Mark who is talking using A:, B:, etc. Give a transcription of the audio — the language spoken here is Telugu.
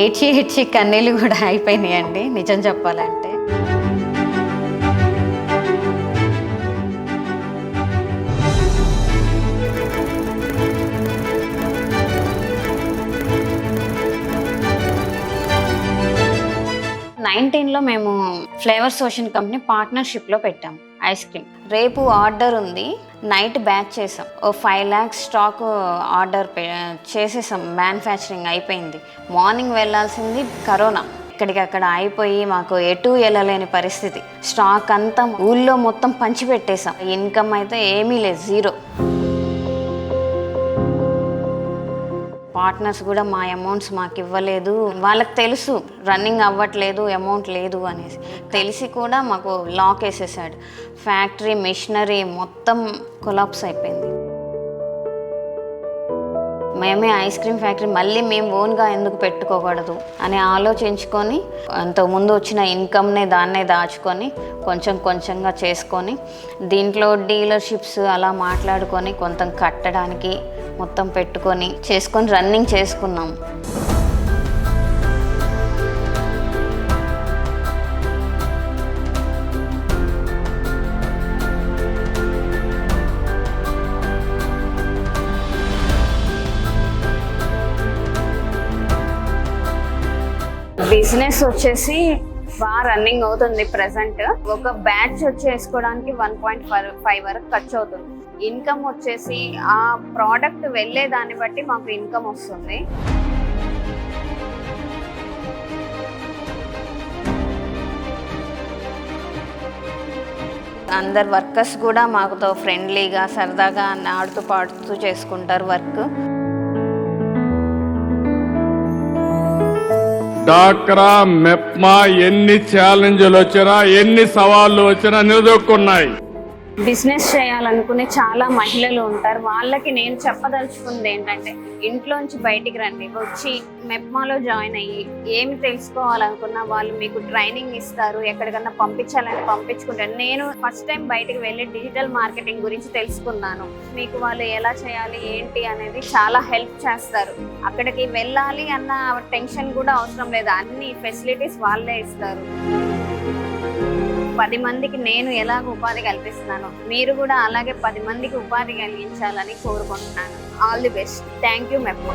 A: ఏడ్చి ఏడ్చి కన్నీళ్ళు కూడా అయిపోయినాయండి నిజం చెప్పాలంటే. నైన్టీన్లో మేము ఫ్లేవర్స్ ఓషన్ కంపెనీ పార్ట్నర్షిప్లో పెట్టాము ఐస్ క్రీమ్. రేపు ఆర్డర్ ఉంది, నైట్ బ్యాచ్ చేసాం. 5 lakhs స్టాక్ ఆర్డర్ చేసేసాం, మ్యానుఫ్యాక్చరింగ్ అయిపోయింది. మార్నింగ్ వెళ్ళాల్సింది కరోనా, ఇక్కడికక్కడ అయిపోయి మాకు ఎటు వెళ్ళలేని పరిస్థితి. స్టాక్ అంతా ఊళ్ళో మొత్తం పంచిపెట్టేసాం. ఇన్కమ్ అయితే ఏమీ లేదు, జీరో. పార్ట్నర్స్ కూడా మా అమౌంట్స్ మాకు ఇవ్వలేదు. వాళ్ళకి తెలుసు రన్నింగ్ అవ్వట్లేదు, అమౌంట్ లేదు అనేసి. తెలిసి కూడా మాకు లాక్ వేసేసాడు. ఫ్యాక్టరీ మెషినరీ మొత్తం కొలాప్స్ అయిపోయింది. మేమే ఐస్ క్రీమ్ ఫ్యాక్టరీ మళ్ళీ మేము ఓన్గా ఎందుకు పెట్టుకోకూడదు అని ఆలోచించుకొని, అంతకుముందు వచ్చిన ఇన్కమ్నే దాన్నే దాచుకొని కొంచెం కొంచెంగా చేసుకొని, దీంట్లో డీలర్షిప్స్ అలా మాట్లాడుకొని కొంత కట్టడానికి మొత్తం పెట్టుకొని చేసుకొని రన్నింగ్ చేసుకున్నాం. బిజినెస్ వచ్చేసి బాగా రన్నింగ్ అవుతుంది. ప్రెసెంట్ ఒక బ్యాచ్ వేసుకోవడానికి 1.5 వరకు ఖర్చు అవుతుంది. ఇన్కమ్ వచ్చేసి ఆ ప్రోడక్ట్ వెళ్ళే దాన్ని బట్టి మాకు ఇన్కమ్ వస్తుంది. అందరు వర్కర్స్ కూడా మాకుతో ఫ్రెండ్లీగా సరదాగా ఆడుతూ పాడుతూ చేసుకుంటారు వర్క్.
B: డాక్రా మెప్మా ఎన్ని ఛాలెంజ్లు వచ్చినా ఎన్ని సవాళ్లు వచ్చినా నిలదొక్కున్నాయి.
A: బిజినెస్ చేయాలనుకునే చాలా మహిళలు ఉంటారు. వాళ్ళకి నేను చెప్పదలుచుకుంది ఏంటంటే, ఇంట్లోంచి బయటికి రండి, వచ్చి మెప్మాలో జాయిన్ అయ్యి ఏమి తెలుసుకోవాలనుకున్నా వాళ్ళు మీకు ట్రైనింగ్ ఇస్తారు. ఎక్కడికన్నా పంపించాలని పంపించుకుంటారు. నేను ఫస్ట్ టైం బయటికి వెళ్ళి డిజిటల్ మార్కెటింగ్ గురించి తెలుసుకున్నాను. మీకు వాళ్ళు ఎలా చేయాలి ఏంటి అనేది చాలా హెల్ప్ చేస్తారు. అక్కడికి వెళ్ళాలి అన్న టెన్షన్ కూడా అవసరం లేదు, అన్ని ఫెసిలిటీస్ వాళ్ళే ఇస్తారు. 10 మందికి నేను ఎలాగ ఉపాధి కల్పిస్తున్నాను, మీరు కూడా అలాగే 10 మందికి ఉపాధి కలిగించాలని కోరుకుంటున్నాను. All the best. Thank you MEPMA.